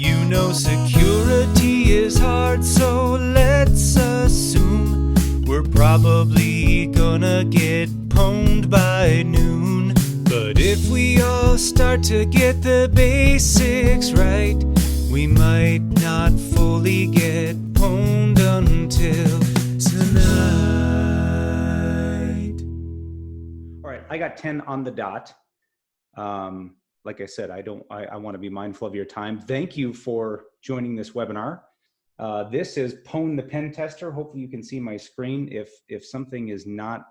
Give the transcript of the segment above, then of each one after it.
You know security is hard, so let's assume we're probably gonna get pwned by noon. But if we all start to get the basics right, we might not fully get pwned until tonight. All right, I got 10 on the dot. Like I said, I want to be mindful of your time. Thank you for joining this webinar. This is Pwned the Pentester. Hopefully you can see my screen. If something is not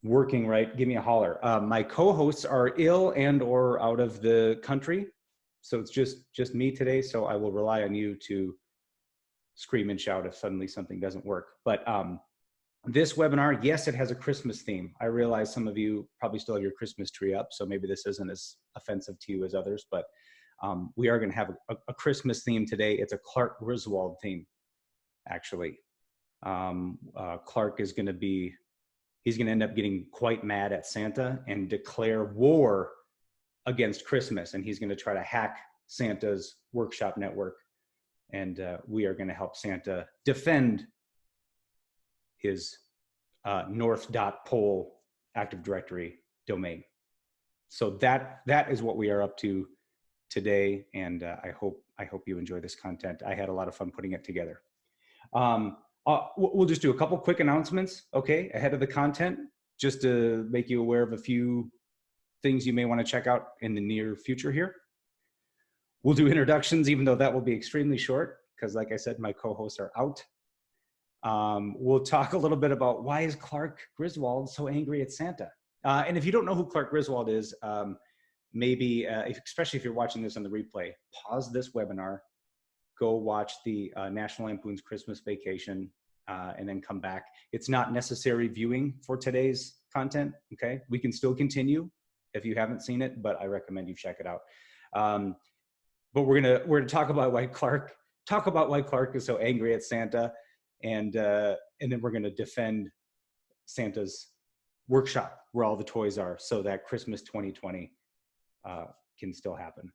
working right, give me a holler. My co-hosts are ill and or out of the country. So it's just me today. So I will rely on you to scream and shout if suddenly something doesn't work. But this webinar, yes, it has a Christmas theme. I realize some of you probably still have your Christmas tree up, so maybe this isn't as offensive to you as others, but we are going to have a Christmas theme today. It's a Clark Griswold theme, actually. Clark is going to be, he's going to end up getting quite mad at Santa and declare war against Christmas, and he's going to try to hack Santa's workshop network, and we are going to help Santa defend his north.pol Active Directory domain. So that is what we are up to today, and I hope you enjoy this content. I had a lot of fun putting it together. We'll just do a couple quick announcements, okay, ahead of the content, just to make you aware of a few things you may want to check out in the near future here. We'll do introductions, even though that will be extremely short, because like I said, my co-hosts are out. We'll talk a little bit about why is Clark Griswold so angry at Santa? And if you don't know who Clark Griswold is, maybe, especially if you're watching this on the replay, pause this webinar, go watch the National Lampoon's Christmas Vacation, and then come back. It's not necessary viewing for today's content, okay? We can still continue if you haven't seen it, but I recommend you check it out. But we're gonna talk about why Clark is so angry at Santa, and then we're gonna defend Santa's workshop where all the toys are, so that Christmas 2020 can still happen.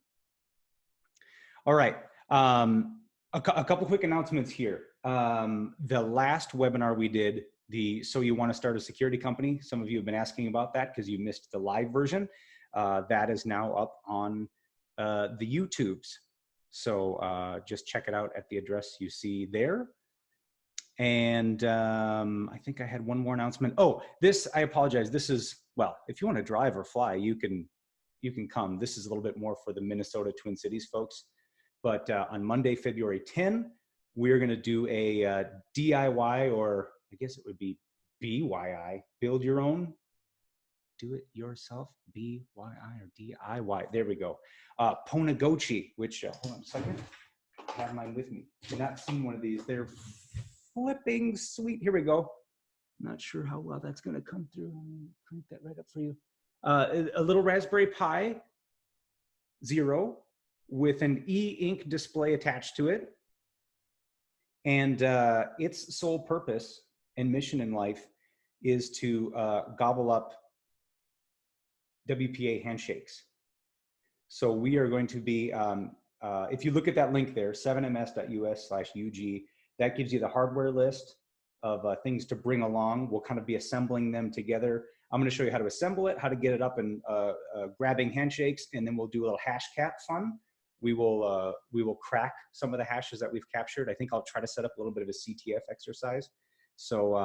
All right, a couple quick announcements here. The last webinar we did, so you want to start a security company, some of you have been asking about that because you missed the live version. That is now up on the YouTubes. So just check it out at the address you see there. And I think I had one more announcement. Oh, I apologize. This is, well, if you want to drive or fly, you can come. This is a little bit more for the Minnesota Twin Cities folks. But on Monday, February 10, we're going to do a DIY, or I guess it would be BYI, build your own, do it yourself, BYI or DIY. There we go. Ponagochi, which, hold on a second, I have mine with me. I've not seen one of these. They're flipping sweet. Here we go. Not sure how well that's going to come through. Let me crank that right up for you. A little Raspberry Pi Zero with an e-ink display attached to it. And its sole purpose and mission in life is to gobble up WPA handshakes. So we are going to be, if you look at that link there, 7ms.us/UG, that gives you the hardware list of things to bring along. We'll kind of be assembling them together. I'm going to show you how to assemble it, how to get it up and grabbing handshakes, and then we'll do a little hash cap fun. We will crack some of the hashes that we've captured. I think I'll try to set up a little bit of a CTF exercise. So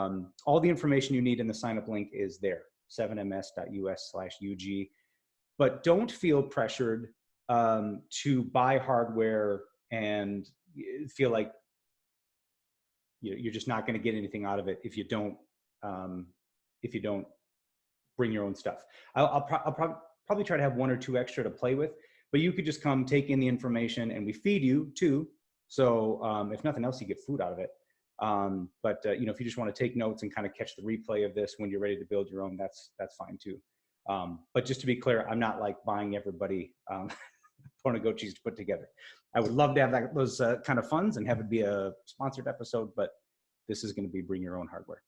all the information you need in the sign up link is there, 7ms.us/UG. But don't feel pressured to buy hardware and feel like you're just not going to get anything out of it if you don't bring your own stuff. I'll probably try to have one or two extra to play with, but you could just come take in the information, and we feed you too. So if nothing else, you get food out of it. But if you just want to take notes and kind of catch the replay of this when you're ready to build your own, that's fine too. But just to be clear, I'm not like buying everybody Ponagochis to put together. I would love to have those kind of funds and have it be a sponsored episode, but this is going to be bring your own hardware.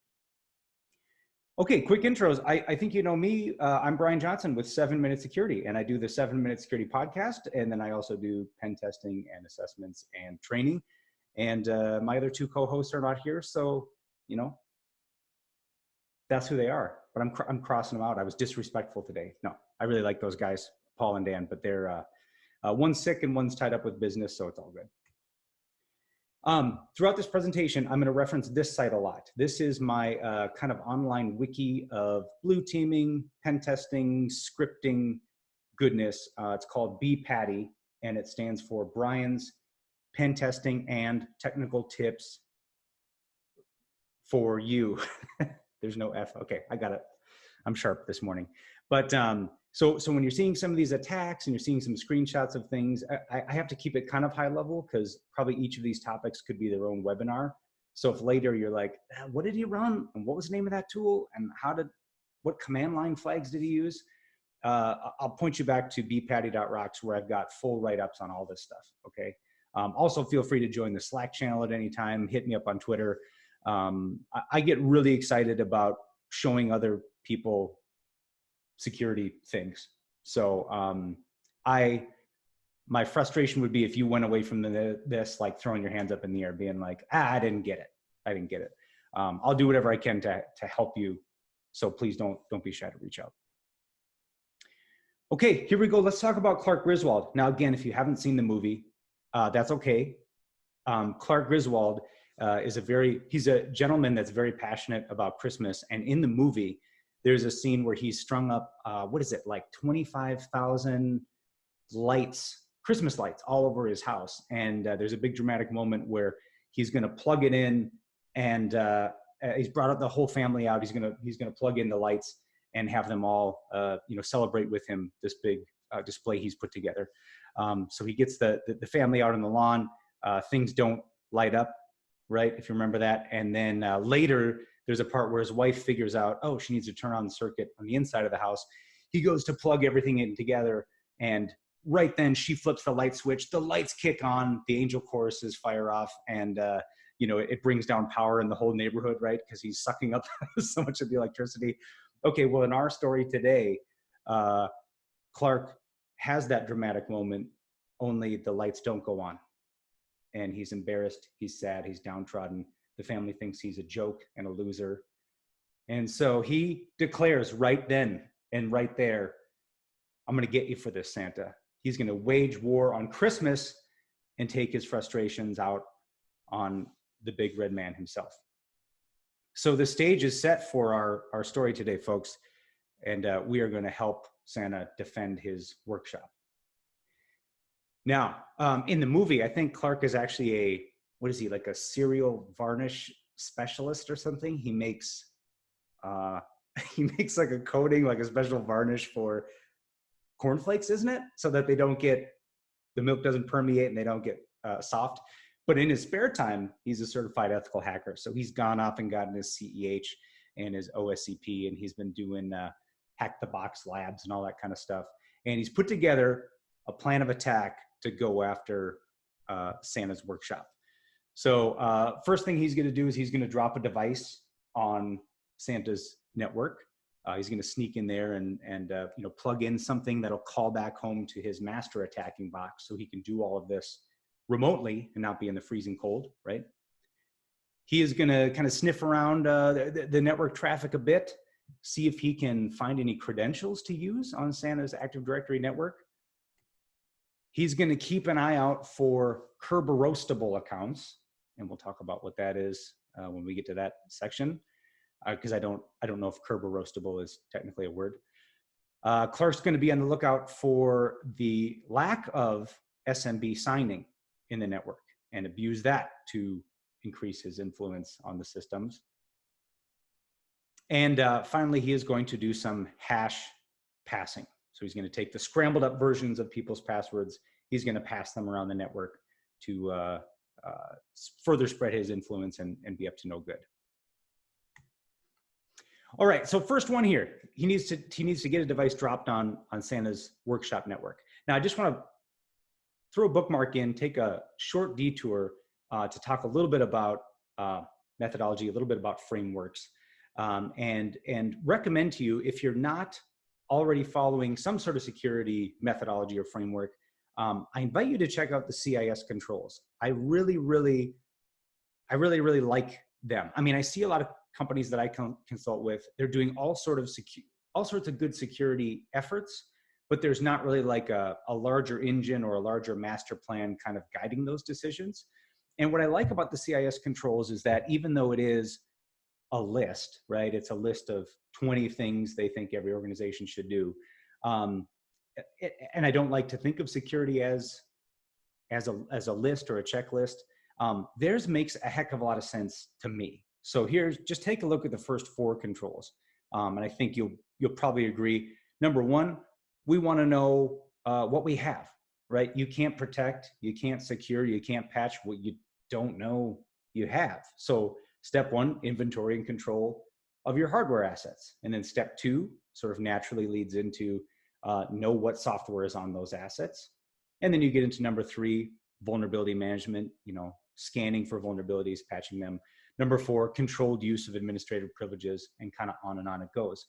Okay, quick intros. I think you know me. I'm Brian Johnson with 7 Minute Security, and I do the 7 Minute Security podcast, and then I also do pen testing and assessments and training. And my other two co-hosts are not here, so you know that's who they are. But I'm crossing them out. I was disrespectful today. No, I really like those guys, Paul and Dan, but they're one's sick and one's tied up with business, so it's all good. Throughout this presentation, I'm going to reference this site a lot. This is my kind of online wiki of blue teaming, pen testing, scripting goodness. It's called BPATI, and it stands for Brian's Pen Testing and Technical Tips for You. There's no F. Okay, I got it. I'm sharp this morning. But so when you're seeing some of these attacks and you're seeing some screenshots of things, I have to keep it kind of high level because probably each of these topics could be their own webinar. So if later you're like, what did he run? And what was the name of that tool? And what command line flags did he use? I'll point you back to bpatty.rocks where I've got full write-ups on all this stuff, okay? Also feel free to join the Slack channel at any time. Hit me up on Twitter. I get really excited about showing other people security things. So my frustration would be if you went away from this like throwing your hands up in the air being like, I didn't get it. I'll do whatever I can to help you, so please don't be shy to reach out. Okay, here we go. Let's talk about Clark Griswold. Now again, if you haven't seen the movie, that's okay. Clark Griswold he's a gentleman that's very passionate about Christmas, and in the movie there's a scene where he's strung up, what is it, like 25,000 lights, Christmas lights all over his house. And there's a big dramatic moment where he's gonna plug it in, and he's brought up the whole family out. He's gonna plug in the lights and have them all, celebrate with him this big display he's put together. So he gets the family out on the lawn. Things don't light up, right? If you remember that. And then later, there's a part where his wife figures out, oh, she needs to turn on the circuit on the inside of the house. He goes to plug everything in together, and right then she flips the light switch. The lights kick on, the angel choruses fire off, and it brings down power in the whole neighborhood, right? Because he's sucking up so much of the electricity. Okay, well, in our story today, Clark has that dramatic moment, only the lights don't go on. And he's embarrassed, he's sad, he's downtrodden. The family thinks he's a joke and a loser. And so he declares right then and right there, I'm gonna get you for this, Santa. He's gonna wage war on Christmas and take his frustrations out on the big red man himself. So the stage is set for our story today, folks. And we are gonna help Santa defend his workshop. Now, in the movie, I think Clark is actually like a cereal varnish specialist or something. He makes like a coating, like a special varnish for cornflakes, isn't it? So that the milk doesn't permeate and they don't get soft. But in his spare time, he's a certified ethical hacker. So he's gone off and gotten his CEH and his OSCP, and he's been doing hack the box labs and all that kind of stuff. And he's put together a plan of attack to go after Santa's workshop. So first thing he's going to do is he's going to drop a device on Santa's network. He's going to sneak in there and plug in something that'll call back home to his master attacking box, so he can do all of this remotely and not be in the freezing cold, right? He is going to kind of sniff around the network traffic a bit, see if he can find any credentials to use on Santa's Active Directory network. He's going to keep an eye out for Kerberoastable accounts, and we'll talk about what that is when we get to that section, because I don't know if Kerberoastable is technically a word. Clark's going to be on the lookout for the lack of SMB signing in the network and abuse that to increase his influence on the systems. And finally, he is going to do some hash passing. So he's going to take the scrambled up versions of people's passwords. He's going to pass them around the network to further spread his influence and be up to no good. All right, so first one here, he needs to get a device dropped on Santa's workshop network. Now I just want to throw a bookmark in, take a short detour to talk a little bit about methodology, a little bit about frameworks. and recommend to you, if you're not already following some sort of security methodology or framework, I invite you to check out the CIS controls. I really like them. I mean, I see a lot of companies that I consult with, they're doing all sorts of good security efforts, but there's not really like a larger engine or a larger master plan kind of guiding those decisions. And what I like about the CIS controls is that even though it is a list, right? It's a list of 20 things they think every organization should do. And I don't like to think of security as a list or a checklist. Theirs makes a heck of a lot of sense to me. So just take a look at the first 4 controls. And I think you'll probably agree. Number 1, we want to know what we have, right? You can't protect, you can't secure, you can't patch what you don't know you have. So step 1, inventory and control of your hardware assets. And then step 2 sort of naturally leads into know what software is on those assets. And then you get into number 3, vulnerability management, scanning for vulnerabilities, patching them. Number 4, controlled use of administrative privileges, and kind of on it goes.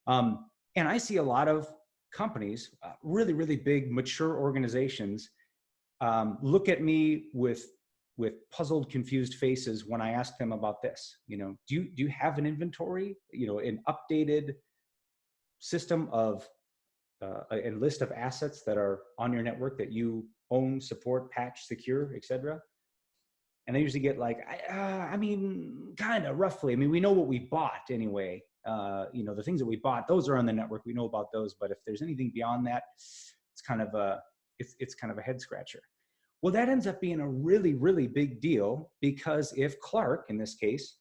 And I see a lot of companies, really big, mature organizations, look at me with puzzled, confused faces when I ask them about this. Do you have an inventory, an updated system of a list of assets that are on your network that you own, support, patch, secure, etc.? And they usually get like, I mean, kind of roughly. I mean, we know what we bought anyway. The things that we bought, those are on the network. We know about those. But if there's anything beyond that, it's kind of a head scratcher. Well, that ends up being a really big deal, because if Clark, in this case,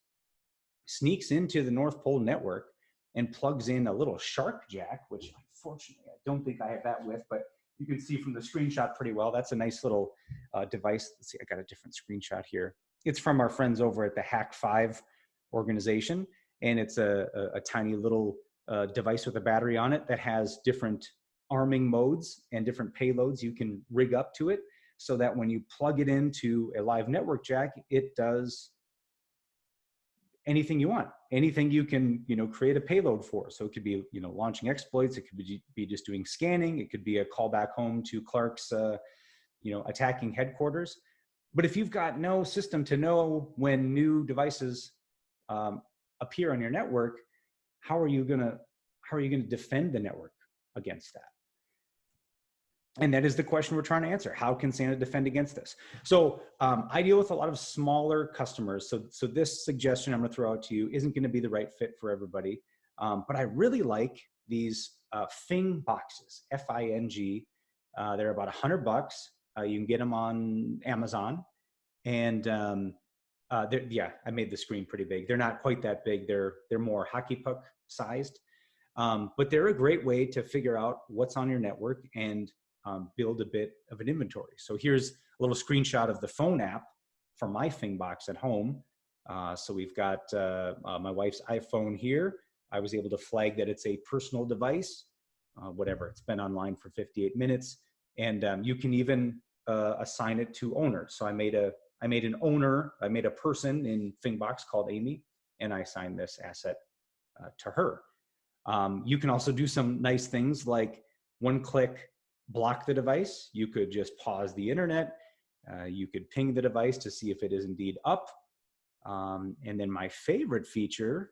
sneaks into the North Pole network and plugs in a little shark jack, which unfortunately I don't think I have that with, but you can see from the screenshot pretty well. That's a nice little device. Let's see, I got a different screenshot here. It's from our friends over at the Hack5 organization. And it's a tiny little device with a battery on it that has different arming modes and different payloads you can rig up to it, so that when you plug it into a live network jack, it does anything you want, anything you can, create a payload for. So it could be, launching exploits. It could be just doing scanning. It could be a call back home to Clark's, attacking headquarters. But if you've got no system to know when new devices appear on your network, how are you gonna defend the network against that? And that is the question we're trying to answer. How can Santa defend against this? So I deal with a lot of smaller customers. So this suggestion I'm going to throw out to you isn't going to be the right fit for everybody. But I really like these Fing boxes, F-I-N-G. They're about $100. You can get them on Amazon. And I made the screen pretty big. They're not quite that big. They're more hockey puck sized. But they're a great way to figure out what's on your network and build a bit of an inventory. So here's a little screenshot of the phone app for my Fing box at home. So we've got my wife's iPhone here. I was able to flag that it's a personal device, whatever. It's been online for 58 minutes. And you can even assign it to owners. So I made a person in Fingbox called Amy, and I assigned this asset to her. You can also do some nice things like one-click block the device. You could just pause the internet. You could ping the device to see if it is indeed up. And then my favorite feature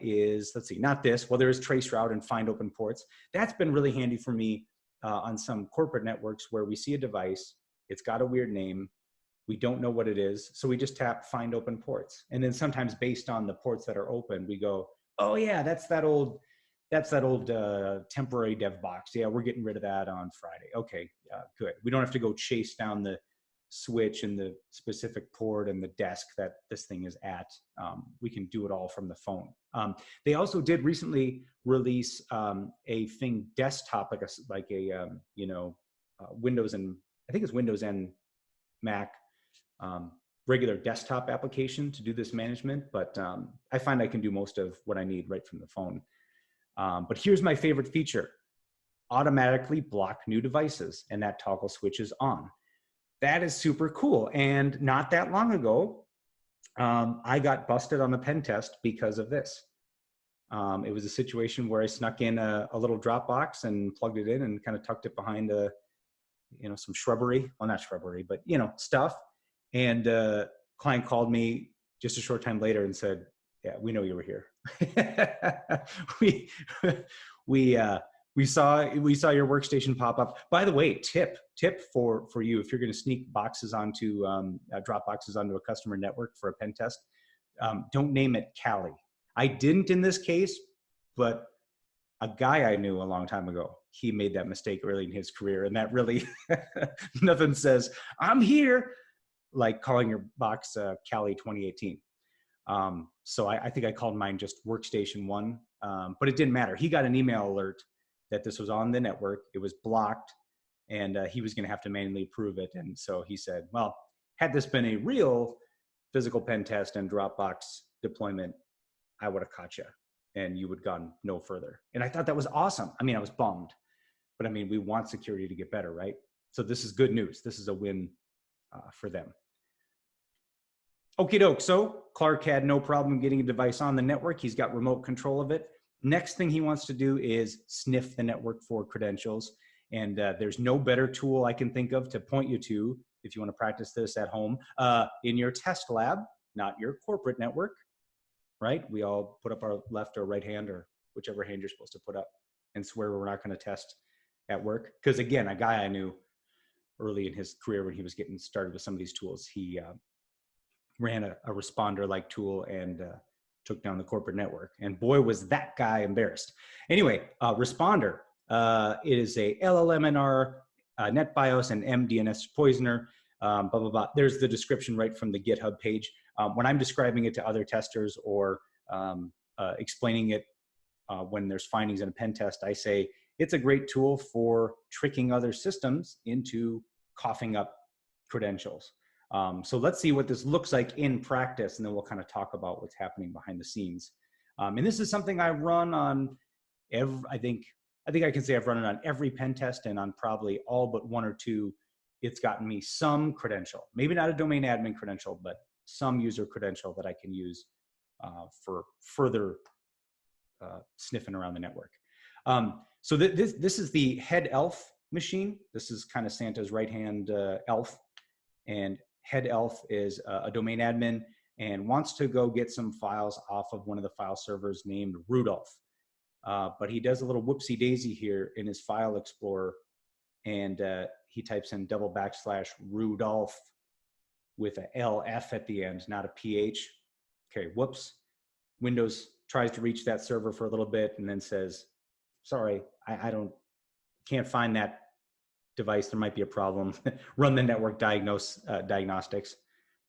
is, let's see, not this. Well, there is traceroute and find open ports. That's been really handy for me on some corporate networks where we see a device, it's got a weird name, we don't know what it is, so we just tap find open ports. And then sometimes based on the ports that are open, we go, oh yeah, that's that old temporary dev box. Yeah, we're getting rid of that on Friday. Okay, good. We don't have to go chase down the switch and the specific port and the desk that this thing is at. We can do it all from the phone. They also did recently release a Fing desktop, like a Windows and I think it's Windows and Mac regular desktop application to do this management. But I find I can do most of what I need right from the phone. But here's my favorite feature: automatically block new devices, and that toggle switches on. That is super cool. And not that long ago, I got busted on a pen test because of this. It was a situation where I snuck in a little Dropbox and plugged it in and kind of tucked it behind some shrubbery. Well, not shrubbery, but stuff. And client called me just a short time later and said, "Yeah, we know you were here. we saw your workstation pop up. By the way, tip for you, if you're going to sneak boxes onto drop boxes onto a customer network for a pen test, don't name it Cali. I didn't in this case, but a guy I knew a long time ago, he made that mistake early in his career, and that really nothing says I'm here like calling your box Cali 2018. So I think I called mine just Workstation 1, but it didn't matter. He got an email alert that this was on the network. It was blocked, and he was going to have to manually approve it. And so he said, well, had this been a real physical pen test and Dropbox deployment, I would have caught you, and you would have gone no further. And I thought that was awesome. I mean, I was bummed, but I mean, we want security to get better, right? So this is good news. This is a win for them. Okie doke. So Clark had no problem getting a device on the network. He's got remote control of it. Next thing he wants to do is sniff the network for credentials. And there's no better tool I can think of to point you to if you want to practice this at home in your test lab, not your corporate network, right? We all put up our left or right hand or whichever hand you're supposed to put up and swear we're not going to test at work. Because again, a guy I knew early in his career when he was getting started with some of these tools, he ran a responder-like tool and took down the corporate network. And boy, was that guy embarrassed. Anyway, responder. It is a LLMNR, NetBIOS, and MDNS poisoner, blah, blah, blah. There's the description right from the GitHub page. When I'm describing it to other testers or explaining it when there's findings in a pen test, I say, it's a great tool for tricking other systems into coughing up credentials. So let's see what this looks like in practice, and then we'll kind of talk about what's happening behind the scenes. And this is something I run on I think I can say I've run it on every pen test, and on probably all but one or two, it's gotten me some credential. Maybe not a domain admin credential, but some user credential that I can use for further sniffing around the network. So this is the head elf machine. This is kind of Santa's right-hand elf. And head elf is a domain admin and wants to go get some files off of one of the file servers named Rudolph. But he does a little whoopsie daisy here in his file explorer, and he types in /Rudolph with a LF at the end, not a PH. Okay, whoops. Windows tries to reach that server for a little bit and then says, sorry, I can't find that device. There might be a problem. Run the network diagnostics.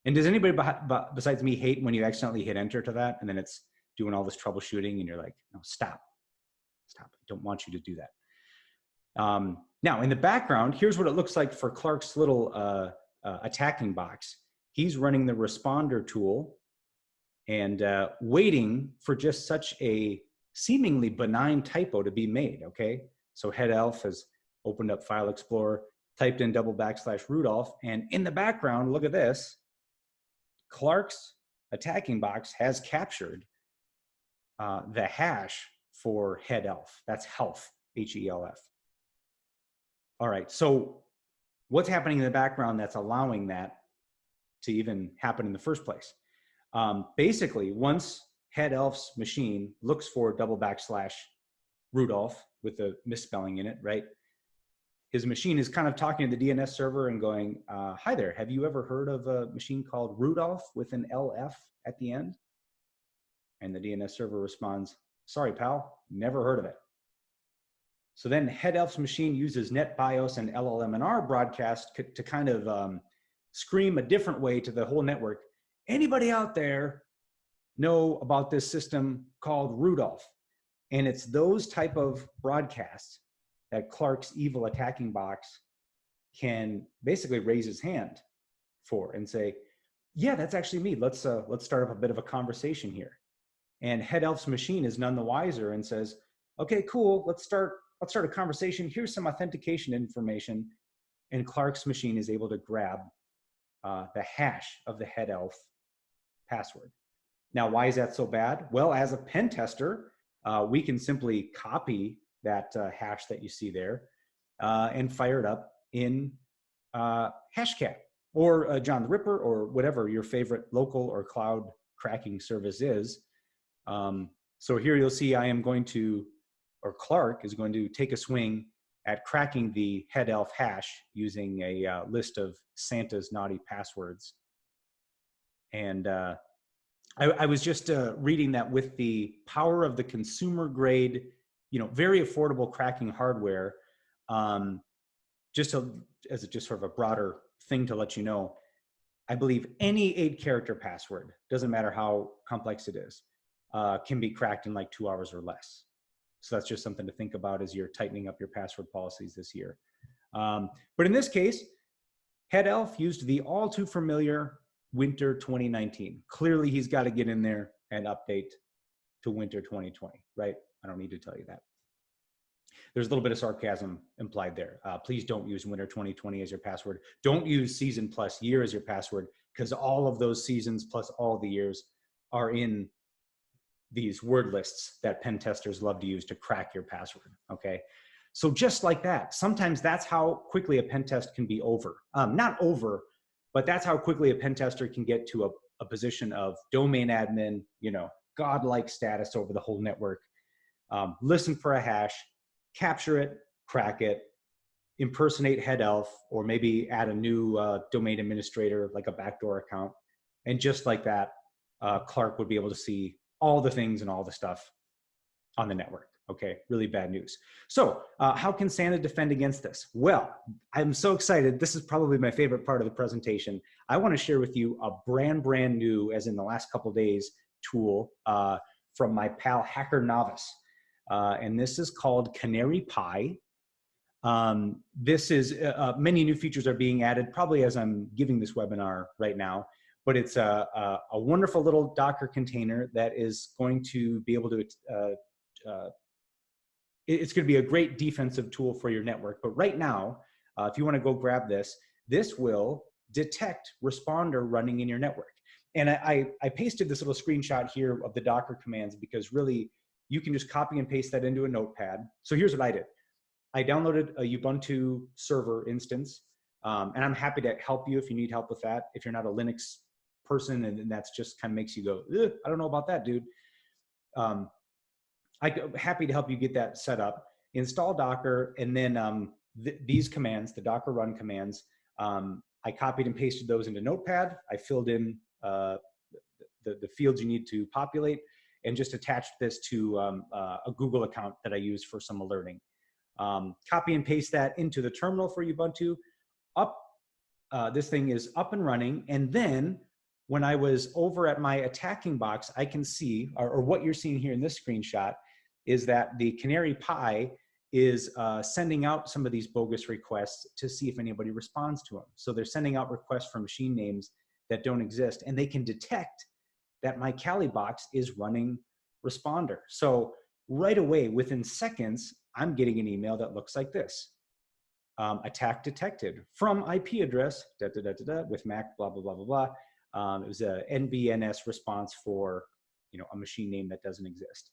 And does anybody besides me hate when you accidentally hit enter to that and then it's doing all this troubleshooting and you're like, no, stop. I don't want you to do that. Now in the background, here's what it looks like for Clark's little attacking box. He's running the responder tool and waiting for just such a seemingly benign typo to be made, okay? So head elf has opened up File Explorer, typed in /Rudolph, and in the background, look at this, Clark's attacking box has captured the hash for head elf. That's health, H-E-L-F. All right, so what's happening in the background that's allowing that to even happen in the first place? Basically, once head elf's machine looks for /Rudolph with a misspelling in it, right? His machine is kind of talking to the DNS server and going, hi there, have you ever heard of a machine called Rudolph with an LF at the end? And the DNS server responds, sorry, pal, never heard of it. So then head elf's machine uses NetBIOS and LLMNR broadcast to kind of scream a different way to the whole network. Anybody out there know about this system called Rudolph? And it's those type of broadcasts that Clark's evil attacking box can basically raise his hand for and say, yeah, that's actually me. Let's start up a bit of a conversation here. And head elf's machine is none the wiser and says, okay, cool, let's start a conversation. Here's some authentication information. And Clark's machine is able to grab the hash of the head elf password. Now, why is that so bad? Well, as a pen tester, we can simply copy that hash that you see there and fire it up in Hashcat or John the Ripper or whatever your favorite local or cloud cracking service is. So here you'll see I am going to, or Clark is going to take a swing at cracking the head elf hash using a list of Santa's naughty passwords. And I was just reading that with the power of the consumer grade, very affordable cracking hardware, just as just sort of a broader thing to let you know, I believe any 8-character password, doesn't matter how complex it is, can be cracked in like 2 hours or less. So that's just something to think about as you're tightening up your password policies this year. But in this case, Head Elf used the all too familiar Winter 2019. Clearly, he's got to get in there and update to Winter 2020, right? I don't need to tell you that. There's a little bit of sarcasm implied there. Please don't use Winter 2020 as your password. Don't use season plus year as your password, because all of those seasons plus all the years are in these word lists that pen testers love to use to crack your password, okay? So just like that, sometimes that's how quickly a pen test can be over. Not over, but that's how quickly a pen tester can get to a position of domain admin, godlike status over the whole network. Listen for a hash, capture it, crack it, impersonate Head Elf, or maybe add a new domain administrator, like a backdoor account. And just like that, Clark would be able to see all the things and all the stuff on the network. Okay, really bad news. So how can Santa defend against this? Well, I'm so excited. This is probably my favorite part of the presentation. I want to share with you a brand new, as in the last couple of days, tool from my pal Hacker Novice. And this is called CanaryPi. This is, many new features are being added, probably as I'm giving this webinar right now, but it's a wonderful little Docker container that is going to be able to, it's going to be a great defensive tool for your network. But right now, if you want to go grab this, this will detect responder running in your network. And I pasted this little screenshot here of the Docker commands because really you can just copy and paste that into a notepad. So here's what I did. I downloaded a Ubuntu server instance, and I'm happy to help you if you need help with that. If you're not a Linux person and that's just kind of makes you go, I don't know about that, dude. I'm happy to help you get that set up. Install Docker, and then these commands, the Docker run commands, I copied and pasted those into Notepad. I filled in the fields you need to populate, and just attached this to a Google account that I use for some alerting. Copy and paste that into the terminal for Ubuntu. This thing is up and running, and then when I was over at my attacking box, I can see, or what you're seeing here in this screenshot, is that the CanaryPi is sending out some of these bogus requests to see if anybody responds to them. So they're sending out requests for machine names that don't exist, and they can detect that my Kali box is running responder. So right away, within seconds, I'm getting an email that looks like this. Attack detected from IP address, with MAC, blah, blah, blah, blah, blah. It was a NBNS response for a machine name that doesn't exist.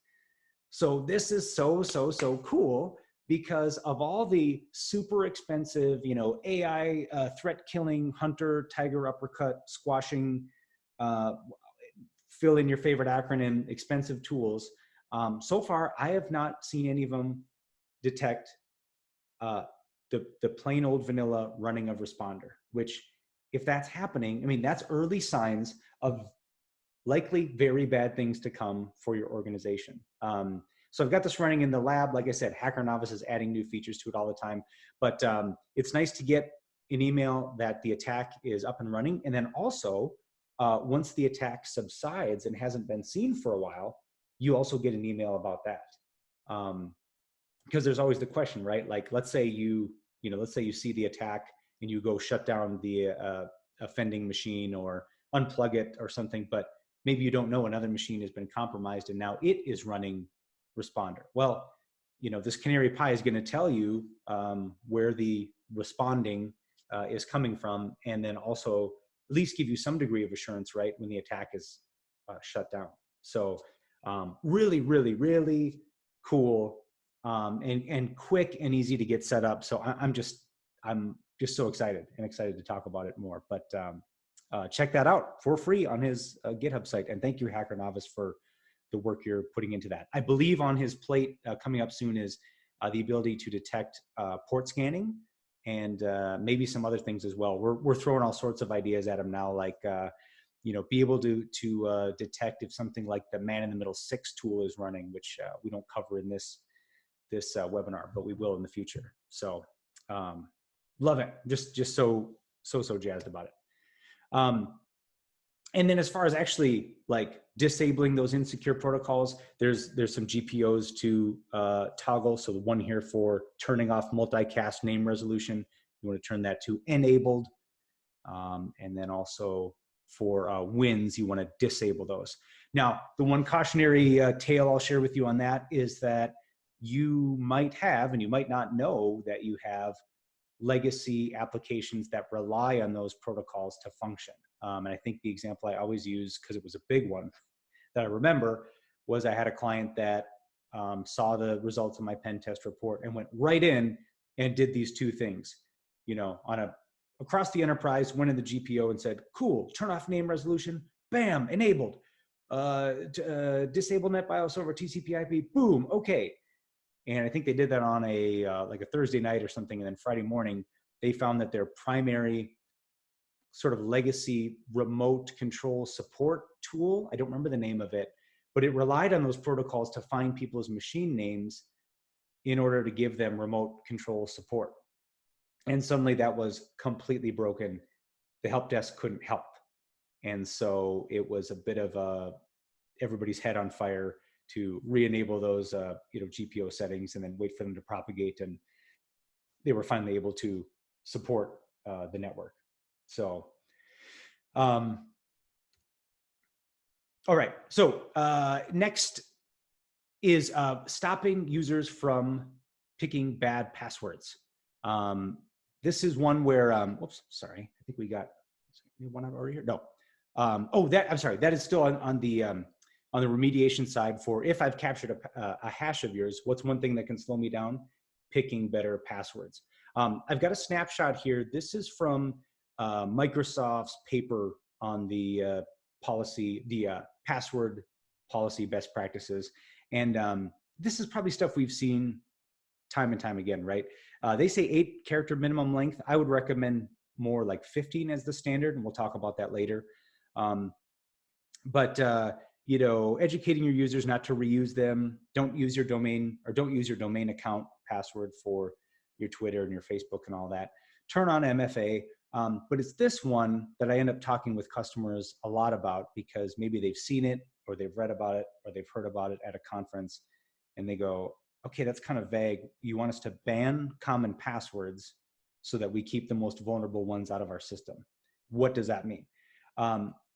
So this is so cool because of all the super expensive, AI threat killing, hunter, tiger uppercut, squashing, fill in your favorite acronym, expensive tools. So far, I have not seen any of them detect the plain old vanilla running of responder, which if that's happening, I mean, that's early signs of likely very bad things to come for your organization. So I've got this running in the lab. Like I said, Hacker Novice is adding new features to it all the time, but it's nice to get an email that the attack is up and running. And then also, once the attack subsides and hasn't been seen for a while, you also get an email about that. Because there's always the question, right? Like, let's say you see the attack and you go shut down the offending machine or unplug it or something, but maybe you don't know another machine has been compromised and now it is running responder. Well, this CanaryPi is going to tell you where the responding is coming from, and then also at least give you some degree of assurance, right, when the attack is shut down. So Really, really, really cool, and quick and easy to get set up. So I'm just so excited to talk about it more. But check that out for free on his GitHub site. And thank you, Hacker Novice, for the work you're putting into that. I believe on his plate coming up soon is the ability to detect port scanning and maybe some other things as well. We're throwing all sorts of ideas at him now, like be able to detect if something like the man-in-the-middle 6 tool is running, which we don't cover in this webinar, but we will in the future. So love it. Just so jazzed about it. And then as far as actually like disabling those insecure protocols, there's some GPOs to toggle. So the one here for turning off multicast name resolution, you want to turn that to enabled. And then also for wins, you want to disable those. Now, the one cautionary tale I'll share with you on that is that you might have, and you might not know that you have, legacy applications that rely on those protocols to function. And I think the example I always use, because it was a big one that I remember, was I had a client that saw the results of my pen test report and went right in and did these 2 things, across the enterprise, went in the GPO and said, cool, turn off name resolution, bam, enabled. Disable NetBIOS over TCP/IP, boom, okay. And I think they did that on like a Thursday night or something. And then Friday morning, they found that their primary sort of legacy remote control support tool, I don't remember the name of it, but it relied on those protocols to find people's machine names in order to give them remote control support. And suddenly that was completely broken. The help desk couldn't help. And so it was a bit of everybody's head on fire to re-enable those GPO settings and then wait for them to propagate. And they were finally able to support the network. So, all right. So next is stopping users from picking bad passwords. This is one where, whoops, sorry. I think we got one over here. No. I'm sorry. That is still on the remediation side for if I've captured a hash of yours, what's one thing that can slow me down? Picking better passwords. I've got a snapshot here. This is from Microsoft's paper on the password policy best practices. And this is probably stuff we've seen time and time again, right? They say 8-character minimum length. I would recommend more like 15 as the standard, and we'll talk about that later. Educating your users not to reuse them. Don't use your domain account password for your Twitter and your Facebook and all that. Turn on MFA. But it's this one that I end up talking with customers a lot about, because maybe they've seen it or they've read about it or they've heard about it at a conference and they go, okay, that's kind of vague. You want us to ban common passwords so that we keep the most vulnerable ones out of our system. What does that mean?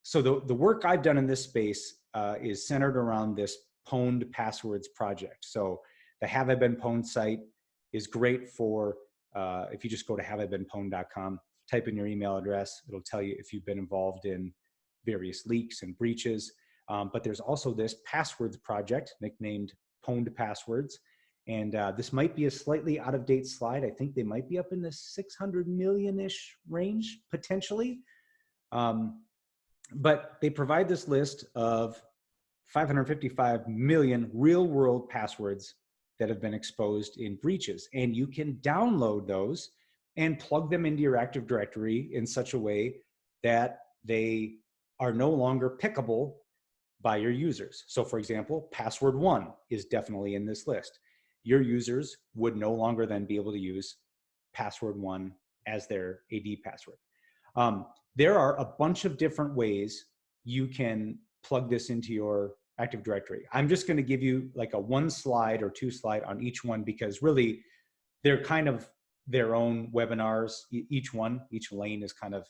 So the work I've done in this space is centered around this Pwned Passwords project. So the Have I Been Pwned site is great for, if you just go to haveibeenpwned.com, type in your email address, it'll tell you if you've been involved in various leaks and breaches. But there's also this passwords project nicknamed Pwned Passwords. And this might be a slightly out of date slide. I think they might be up in the 600 million-ish range, potentially. But they provide this list of 555 million real world passwords that have been exposed in breaches. And you can download those and plug them into your Active Directory in such a way that they are no longer pickable by your users. So for example, password 1 is definitely in this list. Your users would no longer then be able to use password 1 as their AD password. There are a bunch of different ways you can plug this into your Active Directory. I'm just going to give you like a 1 slide or 2 slide on each one, because really they're kind of their own webinars. Each lane is kind of,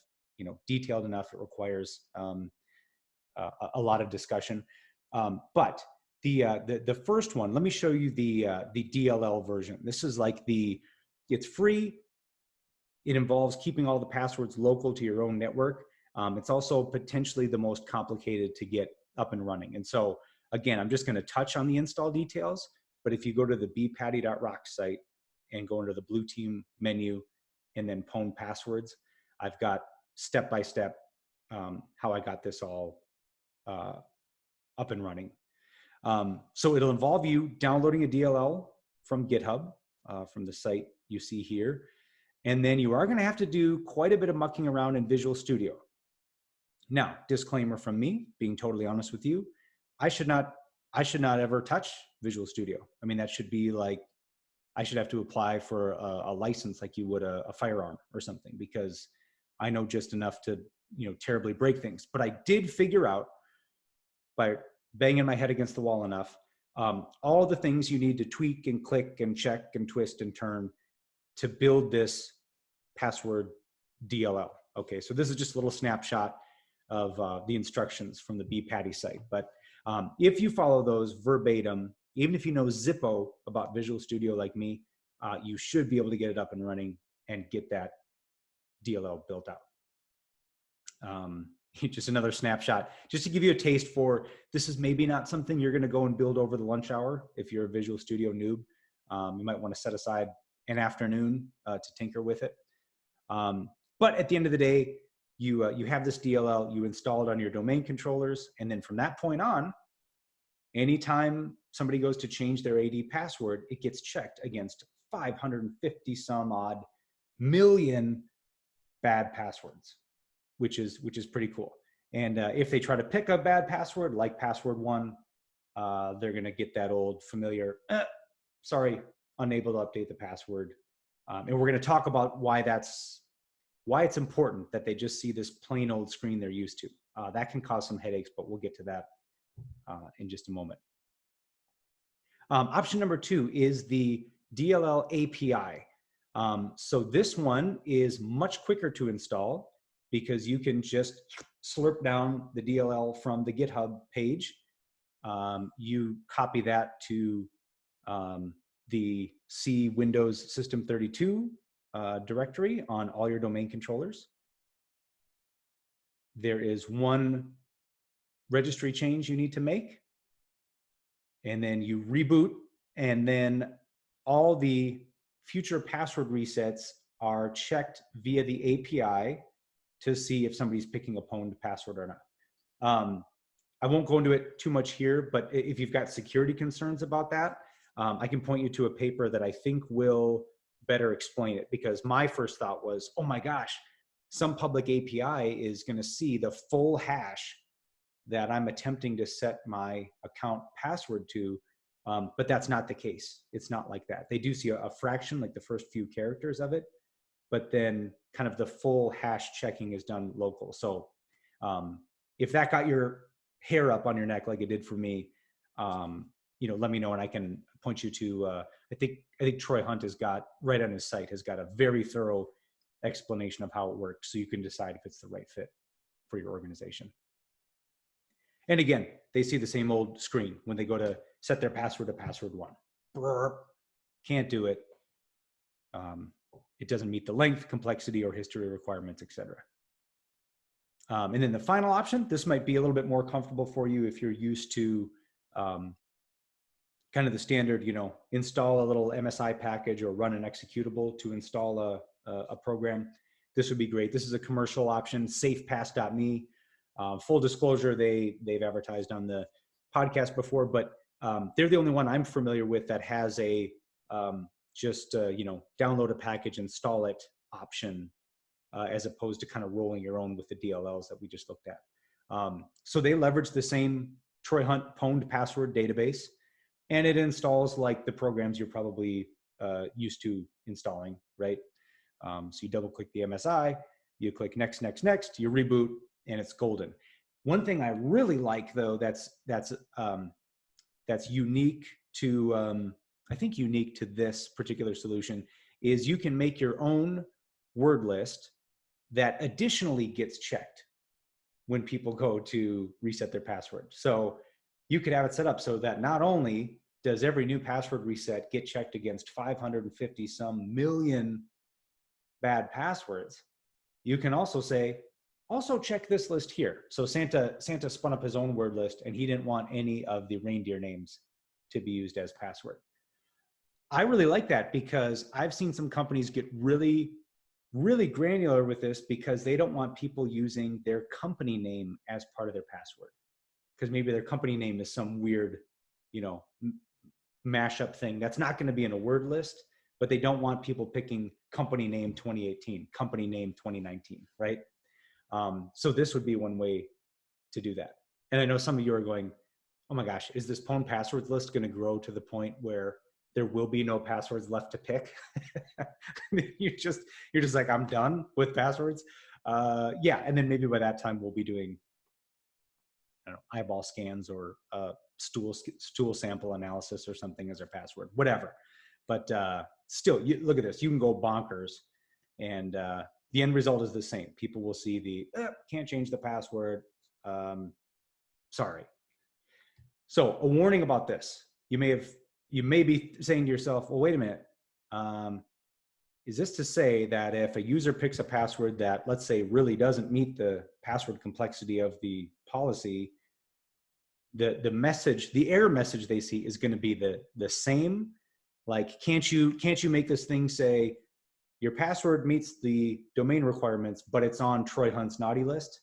detailed enough. It requires a lot of discussion. But the first one, let me show you the DLL version. This is like it's free. It involves keeping all the passwords local to your own network. It's also potentially the most complicated to get up and running. And so Again, I'm just going to touch on the install details, but if you go to the bpatty.rocks site and go into the blue team menu and then Pwned Passwords, I've got step-by-step how I got this all up and running. So it'll involve you downloading a DLL from GitHub, from the site you see here. And then you are going to have to do quite a bit of mucking around in Visual Studio. Now, disclaimer from me, being totally honest with you, I should not ever touch Visual Studio. I mean, that should be like, I should have to apply for a license like you would a firearm or something, because I know just enough to, terribly break things. But I did figure out by banging my head against the wall enough, all the things you need to tweak and click and check and twist and turn to build this password DLL. Okay, so this is just a little snapshot of the instructions from the bpatty site. But if you follow those verbatim, even if you know Zippo about Visual Studio like me, you should be able to get it up and running and get that DLL built out. Just another snapshot, just to give you a taste for, this is maybe not something you're going to go and build over the lunch hour. If you're a Visual Studio noob, you might want to set aside an afternoon to tinker with it. But at the end of the day, you have this DLL, you install it on your domain controllers, and then from that point on, anytime somebody goes to change their AD password, it gets checked against 550 some odd million bad passwords, which is pretty cool. And if they try to pick a bad password like password one, they're going to get that old familiar, sorry, unable to update the password. And we're going to talk about why it's important that they just see this plain old screen they're used to. That can cause some headaches, but we'll get to that in just a moment. Option number 2 is the DLL API. So this one is much quicker to install because you can just slurp down the DLL from the GitHub page. You copy that to the C Windows System 32 directory on all your domain controllers. There is one registry change you need to make, and then you reboot, and then all the future password resets are checked via the API to see if somebody's picking a pwned password or not. I won't go into it too much here, but if you've got security concerns about that, I can point you to a paper that I think will better explain it, because my first thought was, oh my gosh, some public API is going to see the full hash that I'm attempting to set my account password to, but that's not the case. It's not like that. They do see a fraction, like the first few characters of it, but then kind of the full hash checking is done local. So if that got your hair up on your neck like it did for me, let me know and I can point you to, I think Troy Hunt has got, right on his site, has got a very thorough explanation of how it works, so you can decide if it's the right fit for your organization. And again, they see the same old screen when they go to set their password to password one. Brr, can't do it. It doesn't meet the length, complexity, or history requirements, etc. And then the final option, this might be a little bit more comfortable for you if you're used to kind of the standard, install a little MSI package or run an executable to install a program. This would be great. This is a commercial option, safepass.me. Full disclosure, they've advertised on the podcast before, but they're the only one I'm familiar with that has a download a package, install it option, as opposed to kind of rolling your own with the DLLs that we just looked at. So they leverage the same Troy Hunt Pwned Password database, and it installs like the programs you're probably used to installing, right? So you double click the MSI, you click next, next, next, you reboot, and it's golden. One thing I really like, though, that's unique to, I think unique to this particular solution, is you can make your own word list that additionally gets checked when people go to reset their password. So you could have it set up so that not only does every new password reset get checked against 550 some million bad passwords, you can also say, Also check this list here. So Santa spun up his own word list, and he didn't want any of the reindeer names to be used as password. I really like that because I've seen some companies get really, really granular with this because they don't want people using their company name as part of their password. Because maybe their company name is some weird, mashup thing that's not going to be in a word list, but they don't want people picking company name 2018, company name 2019, right? So this would be one way to do that. And I know some of you are going, oh my gosh, is this Pwned Passwords list going to grow to the point where there will be no passwords left to pick? you're just like, I'm done with passwords. Yeah, and then maybe by that time we'll be doing, I don't know, eyeball scans or stool sample analysis or something as our password, whatever. But still, look at this. You can go bonkers, and the end result is the same. People will see the can't change the password. Sorry. So a warning about this. You may be saying to yourself, well, wait a minute. Is this to say that if a user picks a password that, let's say, really doesn't meet the password complexity of the policy, the message, the error message they see is going to be the same? Like, can't you make this thing say your password meets the domain requirements, but it's on Troy Hunt's naughty list?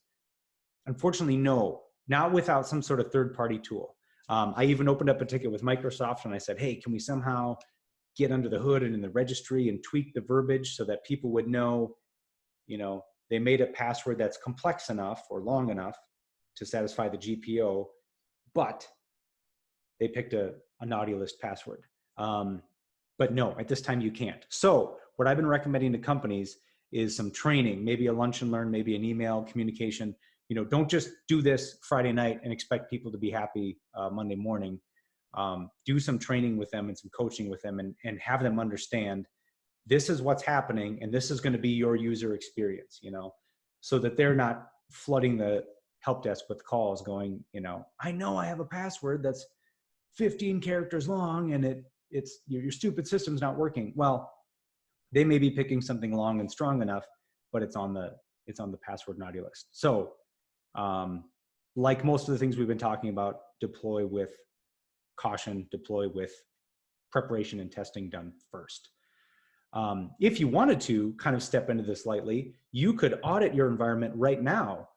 Unfortunately, no, not without some sort of third-party tool. I even opened up a ticket with Microsoft and I said, hey, can we somehow get under the hood and in the registry and tweak the verbiage so that people would know, they made a password that's complex enough or long enough to satisfy the GPO, but they picked a naughty list password. But no, at this time you can't. So what I've been recommending to companies is some training, maybe a lunch and learn, maybe an email communication. Don't just do this Friday night and expect people to be happy Monday morning. Do some training with them and some coaching with them and have them understand this is what's happening and this is going to be your user experience, so that they're not flooding the help desk with calls going, I know I have a password that's 15 characters long and it's your stupid system's not working. Well, they may be picking something long and strong enough, but it's on the password naughty list. So like most of the things we've been talking about, deploy with caution, deploy with preparation and testing done first. If you wanted to kind of step into this lightly, you could audit your environment right now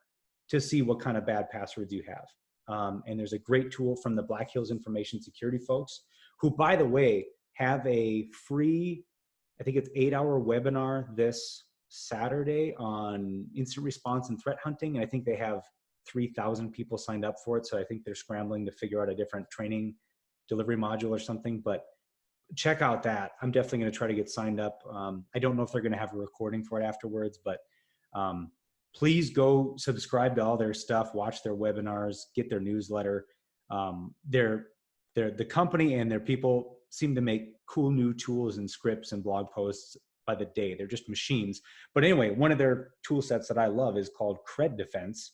to see what kind of bad passwords you have. And there's a great tool from the Black Hills Information Security folks, who, by the way, have a free, I think it's 8-hour webinar this Saturday on incident response and threat hunting. And I think they have 3,000 people signed up for it. So I think they're scrambling to figure out a different training delivery module or something, but check out that. I'm definitely going to try to get signed up. I don't know if they're going to have a recording for it afterwards, but please go subscribe to all their stuff, watch their webinars, get their newsletter. The company and their people seem to make cool new tools and scripts and blog posts by the day. They're just machines. But anyway, one of their tool sets that I love is called Cred Defense.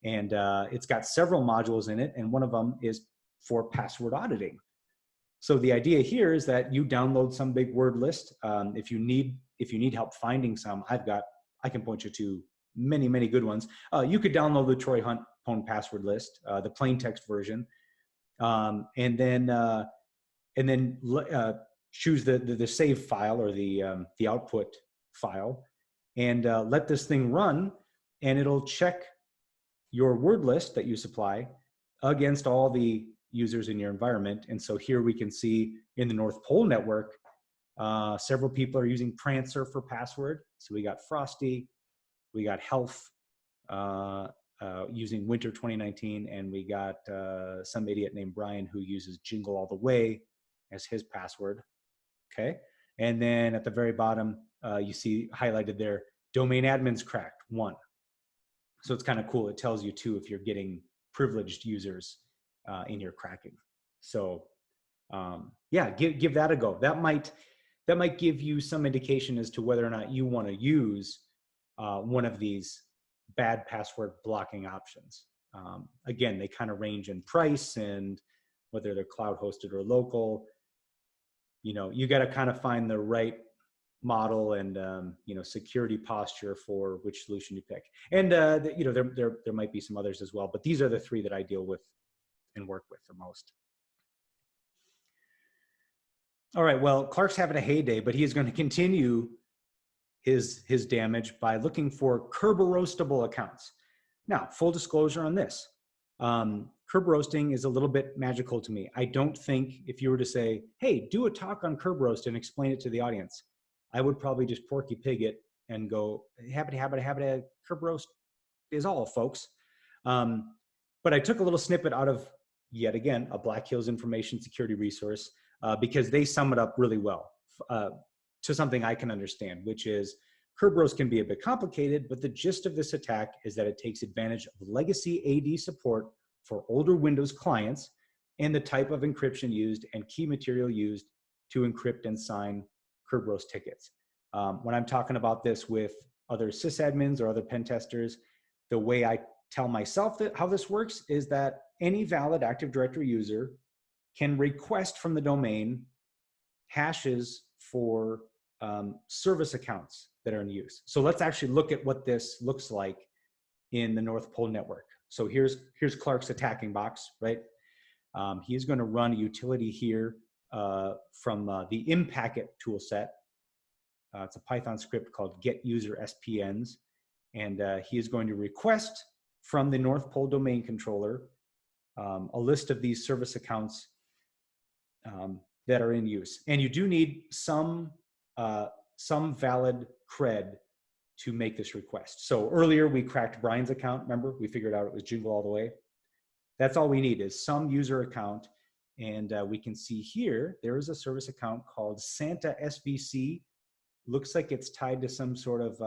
And it's got several modules in it. And one of them is for password auditing. So the idea here is that you download some big word list. If you need help finding some, I can point you to many, many good ones. You could download the Troy Hunt Pwned Password list, the plain text version, and then choose the save file or the output file, and let this thing run, and it'll check your word list that you supply against all the users in your environment. And so here we can see in the North Pole network, several people are using Prancer for password. So we got Frosty, we got Health using Winter 2019, and we got some idiot named Brian who uses Jingle All the Way as his password. Okay. And then at the very bottom, you see highlighted there, domain admins cracked 1. So it's kind of cool. It tells you too if you're getting privileged users in your cracking. So yeah, give that a go. That might give you some indication as to whether or not you want to use one of these bad password blocking options. Again, they kind of range in price and whether they're cloud hosted or local. You got to kind of find the right model and security posture for which solution you pick. And there might be some others as well, but these are the three that I deal with and work with the most. All right, well, Clark's having a heyday, but he is going to continue his damage by looking for Kerberoastable accounts. Now, full disclosure on this. Kerberoasting is a little bit magical to me. I don't think if you were to say, hey, do a talk on Kerberoast and explain it to the audience, I would probably just porky pig it and go, habit, Kerberoast is all, folks. But I took a little snippet out of, yet again, a Black Hills information security resource because they sum it up really well to something I can understand, which is Kerberoast can be a bit complicated, but the gist of this attack is that it takes advantage of legacy AD support for older Windows clients and the type of encryption used and key material used to encrypt and sign Kerberoast tickets. When I'm talking about this with other sysadmins or other pen testers, the way I tell myself that how this works is that any valid Active Directory user can request from the domain hashes for service accounts that are in use. So let's actually look at what this looks like in the North Pole network. So here's Clark's attacking box, right? He's going to run a utility here from the Impacket toolset. It's a Python script called getUserSPNs, and he is going to request from the North Pole domain controller a list of these service accounts that are in use. And you do need some valid cred to make this request. So earlier we cracked Brian's account, remember? We figured out it was Jingle All the Way. That's all we need is some user account. And we can see here, there is a service account called Santa SVC. Looks like it's tied to some sort of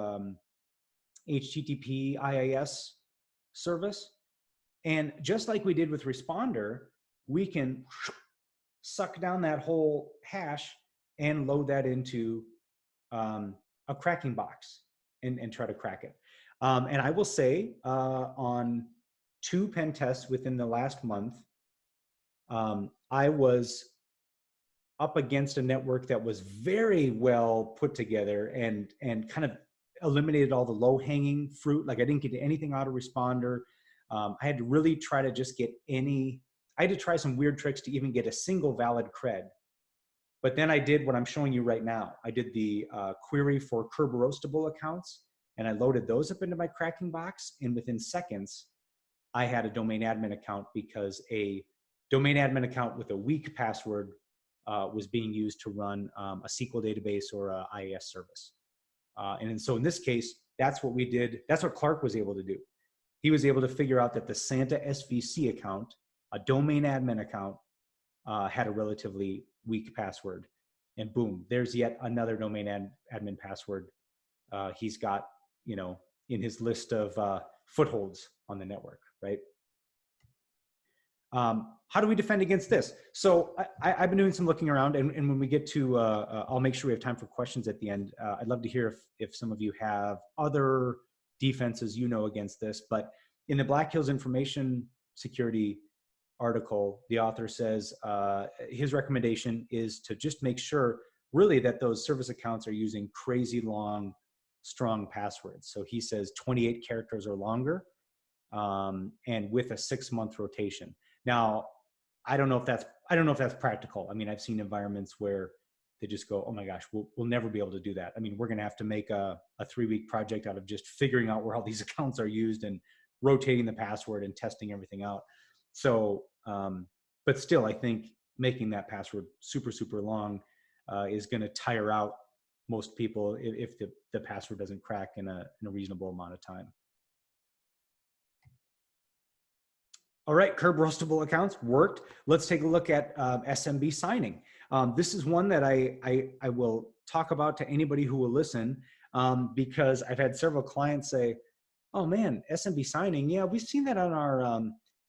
HTTP IIS service. And just like we did with Responder, we can suck down that whole hash and load that into a cracking box and try to crack it. And I will say on 2 pen tests within the last month, I was up against a network that was very well put together and kind of eliminated all the low-hanging fruit. Like I didn't get anything out of Responder. I had to really try to just get I had to try some weird tricks to even get a single valid cred. But then I did what I'm showing you right now. I did the query for Kerberoastable accounts, and I loaded those up into my cracking box. And within seconds, I had a domain admin account because a domain admin account with a weak password was being used to run a SQL database or a IIS service. And so in this case, that's what we did. That's what Clark was able to do. He was able to figure out that the Santa SVC account, a domain admin account, had a relatively weak password. And boom, there's yet another domain admin password he's got, in his list of footholds on the network, right? How do we defend against this? So I've been doing some looking around, and when we get to, I'll make sure we have time for questions at the end. I'd love to hear if some of you have other defenses against this, but in the Black Hills Information Security article, the author says his recommendation is to just make sure really that those service accounts are using crazy long, strong passwords. So he says 28 characters or longer, and with a 6-month rotation. Now, I don't know if that's practical. I mean, I've seen environments where they just go, oh my gosh, we'll never be able to do that. I mean, we're going to have to make a 3-week project out of just figuring out where all these accounts are used and rotating the password and testing everything out. So, but still, I think making that password super, super long is going to tire out most people if the password doesn't crack in a reasonable amount of time. All right, Kerberoastable accounts worked. Let's take a look at SMB Signing. This is one that I will talk about to anybody who will listen because I've had several clients say, oh man, SMB Signing, yeah, we've seen that on our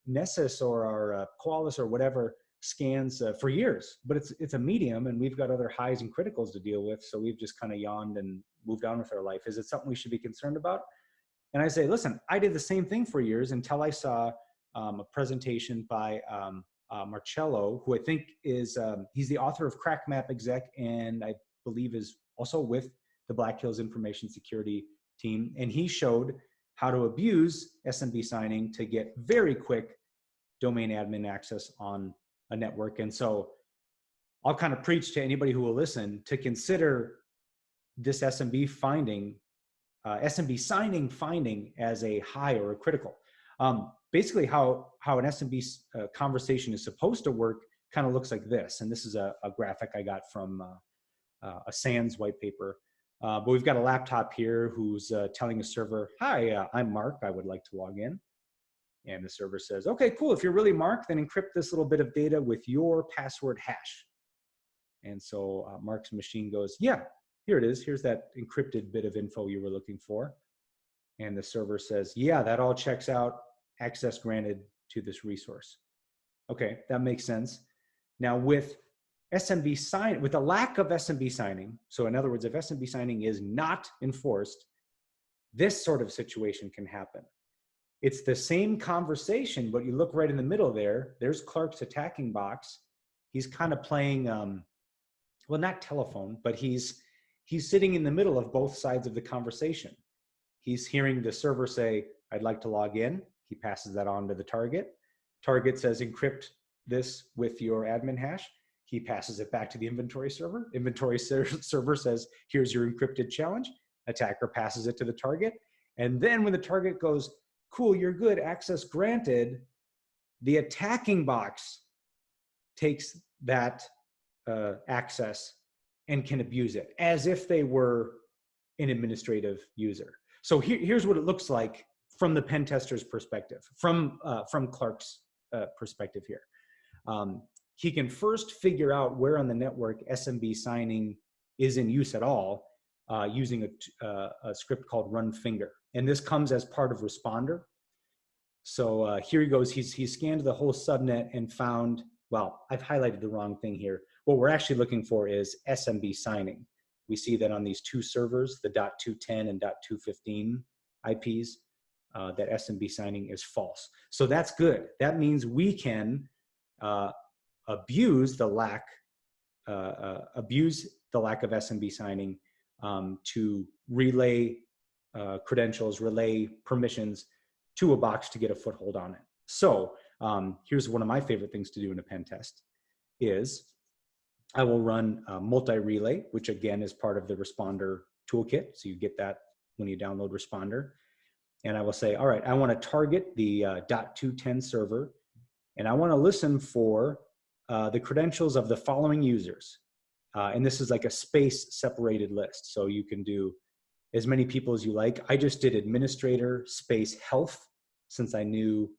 Nessus or our Qualys or whatever scans for years, but it's a medium and we've got other highs and criticals to deal with, so we've just kind of yawned and moved on with our life. Is it something we should be concerned about? And I say, listen, I did the same thing for years until I saw a presentation by Marcello, who I think is, he's the author of Crack Map Exec, and I believe is also with the Black Hills Information Security team, and he showed how to abuse SMB signing to get very quick domain admin access on a network. And so I'll kind of preach to anybody who will listen to consider this SMB signing finding as a high or a critical. Basically how an SMB conversation is supposed to work kind of looks like this. And this is a graphic I got from a SANS white paper. But we've got a laptop here who's telling a server, hi, I'm Mark, I would like to log in. And the server says, okay, cool. If you're really Mark, then encrypt this little bit of data with your password hash. And so Mark's machine goes, yeah, here it is. Here's that encrypted bit of info you were looking for. And the server says, yeah, that all checks out. Access granted to this resource. Okay, that makes sense. Now with with a lack of SMB signing, so in other words, if SMB signing is not enforced, this sort of situation can happen. It's the same conversation, but you look right in the middle there, there's Clark's attacking box. He's kind of playing, well, not telephone, but he's sitting in the middle of both sides of the conversation. He's hearing the server say, I'd like to log in. He passes that on to the target. Target says, encrypt this with your admin hash. He passes it back to the inventory server. Inventory server says, here's your encrypted challenge. Attacker passes it to the target. And then when the target goes, cool, you're good, access granted, the attacking box takes that access and can abuse it as if they were an administrative user. So here's what it looks like from the pen tester's perspective, from Clark's perspective here. He can first figure out where on the network SMB signing is in use at all using a script called run finger. And this comes as part of responder. So here he goes, he's scanned the whole subnet and found, well, I've highlighted the wrong thing here. What we're actually looking for is SMB signing. We see that on these two servers, the .210 and .215 IPs, that SMB signing is false. So that's good. That means we can abuse the lack of SMB signing to relay credentials, relay permissions to a box to get a foothold on it. So here's one of my favorite things to do in a pen test is I will run multi-relay, which again is part of the responder toolkit. So you get that when you download responder. And I will say, all right, I want to target the .210 server, and I want to listen for the credentials of the following users. And this is like a space separated list. So you can do as many people as you like. I just did administrator space health, since I knew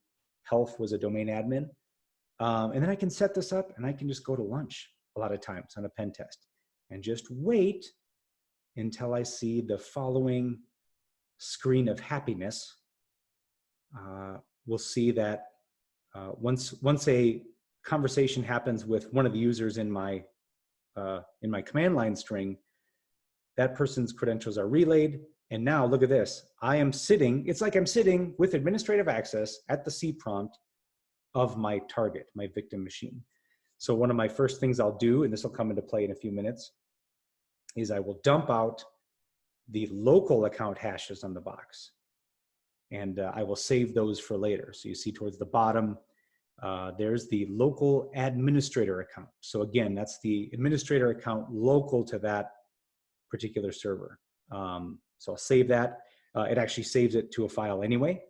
health was a domain admin. And then I can set this up and I can just go to lunch a lot of times on a pen test and just wait until I see the following screen of happiness. We'll see that once a conversation happens with one of the users in my command line string, that person's credentials are relayed. And now look at this. I am sitting, it's like I'm sitting with administrative access at the C prompt of my target, my victim machine. So one of my first things I'll do, and this will come into play in a few minutes, is I will dump out the local account hashes on the box. And I will save those for later. So you see towards the bottom, there's the local administrator account. So again, that's the administrator account local to that particular server. So I'll save that. It actually saves it to a file anyway.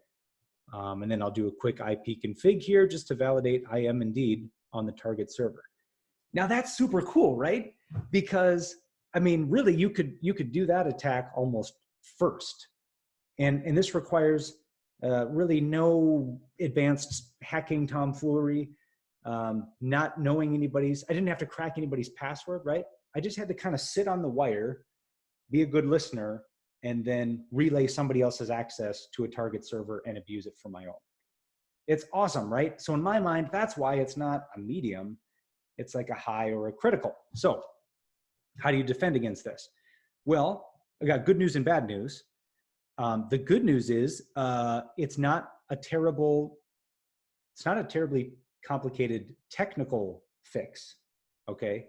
And then I'll do a quick IP config here just to validate I am indeed on the target server. Now that's super cool, right? Because I mean, really, you could do that attack almost first. And this requires really no advanced hacking tomfoolery, not knowing I didn't have to crack anybody's password, right? I just had to kind of sit on the wire, be a good listener, and then relay somebody else's access to a target server and abuse it for my own. It's awesome, right? So in my mind, that's why it's not a medium. It's like a high or a critical. So how do you defend against this? Well, I got good news and bad news. The good news is it's not a terribly complicated technical fix, okay?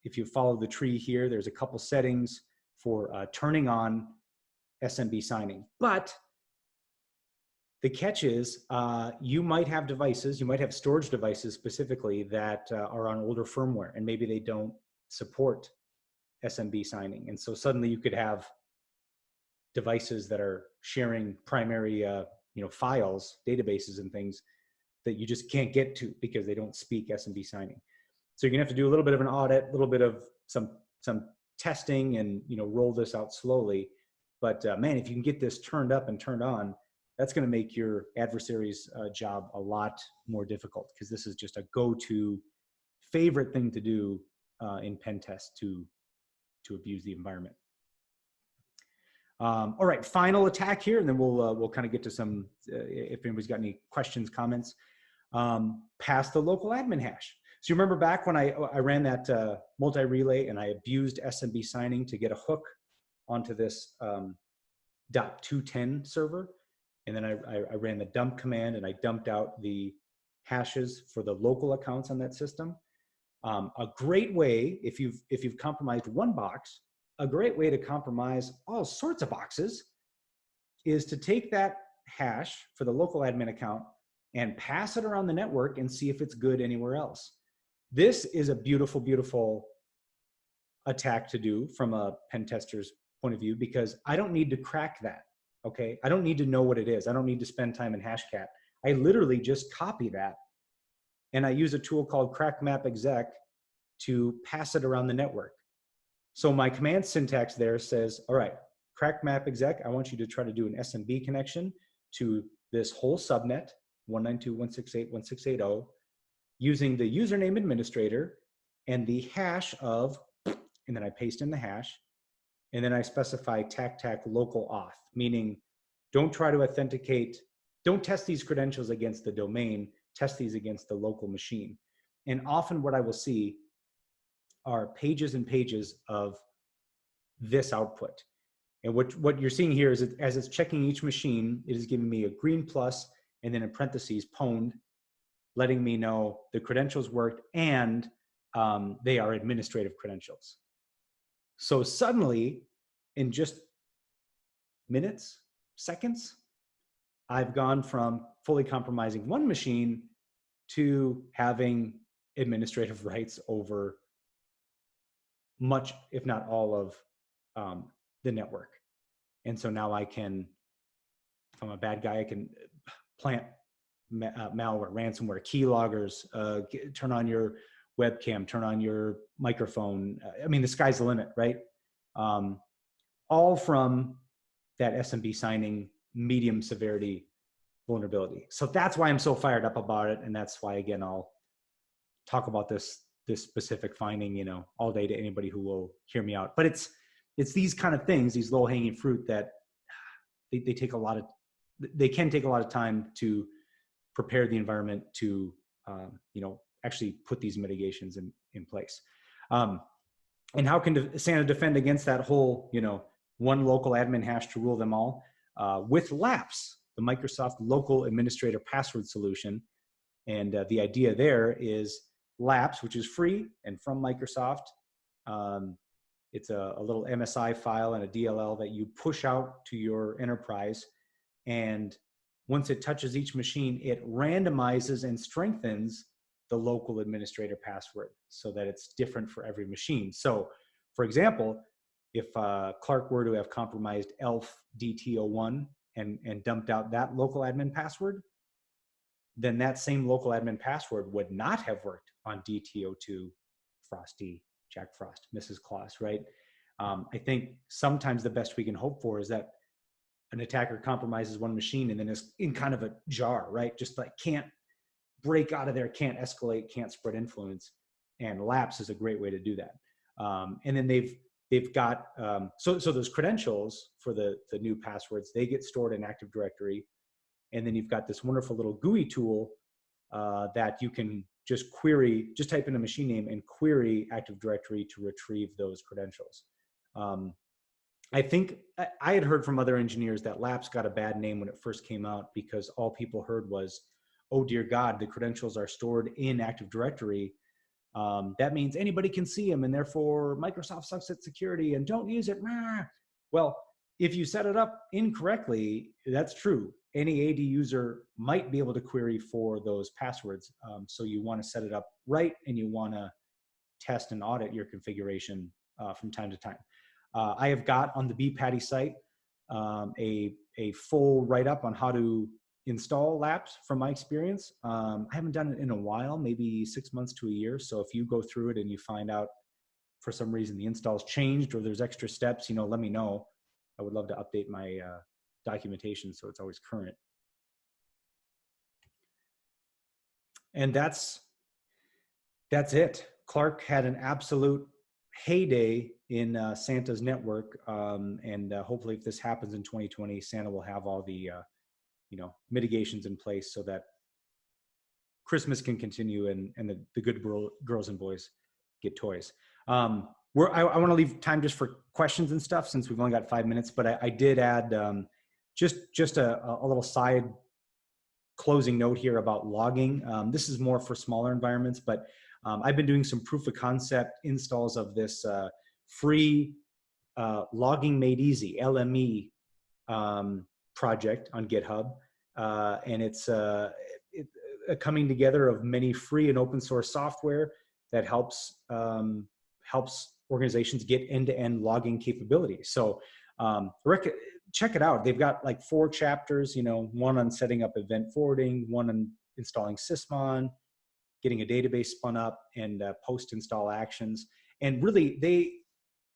If you follow the tree here, there's a couple settings for turning on SMB signing. But the catch is you might have devices, you might have storage devices specifically that are on older firmware, and maybe they don't support SMB signing. And so suddenly you could have devices that are sharing primary files, databases and things that you just can't get to because they don't speak SMB signing. So you're gonna have to do a little bit of an audit, a little bit of some testing, and roll this out slowly. But man, if you can get this turned up and turned on, that's going to make your adversary's job a lot more difficult, because this is just a go-to favorite thing to do in pen tests to abuse the environment. All right, final attack here, and then we'll kind of get to some, if anybody's got any questions, comments. Pass the local admin hash. So you remember back when I ran that multi-relay and I abused SMB signing to get a hook onto this .210 server, and then I ran the dump command and I dumped out the hashes for the local accounts on that system. A great way, if you've compromised one box, a great way to compromise all sorts of boxes is to take that hash for the local admin account and pass it around the network and see if it's good anywhere else. This is a beautiful, beautiful attack to do from a pen tester's point of view, because I don't need to crack that, okay? I don't need to know what it is. I don't need to spend time in Hashcat. I literally just copy that, and I use a tool called crackmapexec to pass it around the network. So my command syntax there says, all right, crackmapexec, I want you to try to do an SMB connection to this whole subnet, 192.168.168.0, using the username administrator and the hash of, and then I paste in the hash, and then I specify tac local auth, meaning don't try to authenticate, don't test these credentials against the domain, test these against the local machine. And often what I will see are pages and pages of this output. And what you're seeing here is as it's checking each machine, it is giving me a green plus, and then in parentheses, pwned, letting me know the credentials worked and they are administrative credentials. So suddenly, in just minutes, seconds, I've gone from fully compromising one machine to having administrative rights over much, if not all, of the network. And so now I can, if I'm a bad guy, I can plant malware, ransomware, keyloggers, turn on your webcam, turn on your microphone. I mean, the sky's the limit, right? All from that SMB signing medium severity vulnerability. So that's why I'm so fired up about it. And that's why, again, I'll talk about this specific finding, all day to anybody who will hear me out. But it's these kind of things, these low hanging fruit that they take a lot of, they can take a lot of time to prepare the environment to, actually put these mitigations in place. And how can Santa defend against that whole, one local admin hash to rule them all? With LAPS, the Microsoft Local Administrator Password Solution. And the idea there is LAPS, which is free and from Microsoft. It's a little MSI file and a DLL that you push out to your enterprise. And once it touches each machine, it randomizes and strengthens the local administrator password so that it's different for every machine. So, for example, if Clark were to have compromised ELF DT01 and dumped out that local admin password, then that same local admin password would not have worked on DT02, Frosty, Jack Frost, Mrs. Claus, right? I think sometimes the best we can hope for is that an attacker compromises one machine and then is in kind of a jar, right? Just like can't break out of there, can't escalate, can't spread influence. And LAPS is a great way to do that. And then they've got, so those credentials for the new passwords, they get stored in Active Directory. And then you've got this wonderful little GUI tool that you can just query, just type in a machine name and query Active Directory to retrieve those credentials. I think I had heard from other engineers that LAPS got a bad name when it first came out because all people heard was, oh dear God, the credentials are stored in Active Directory. That means anybody can see them, and therefore Microsoft sucks at security and don't use it. Well, if you set it up incorrectly, that's true. Any AD user might be able to query for those passwords. So you want to set it up right, and you want to test and audit your configuration from time to time. I have got on the bPatty site a full write-up on how to install LAPs from my experience. I haven't done it in a while, maybe 6 months to a year. So if you go through it and you find out for some reason the install's changed or there's extra steps, let me know. I would love to update my documentation so it's always current. And that's it. Clark had an absolute heyday in Santa's network, and hopefully if this happens in 2020, Santa will have all the mitigations in place so that Christmas can continue and the good girls and boys get toys. I want to leave time just for questions and stuff since we've only got 5 minutes, but I did add just a little side closing note here about logging. This is more for smaller environments, but I've been doing some proof of concept installs of this free Logging Made Easy, LME project on GitHub. And it's a coming together of many free and open source software that helps organizations get end-to-end logging capabilities. So check it out. They've got like 4 chapters, one on setting up event forwarding, one on installing Sysmon, getting a database spun up, and post-install actions. And really,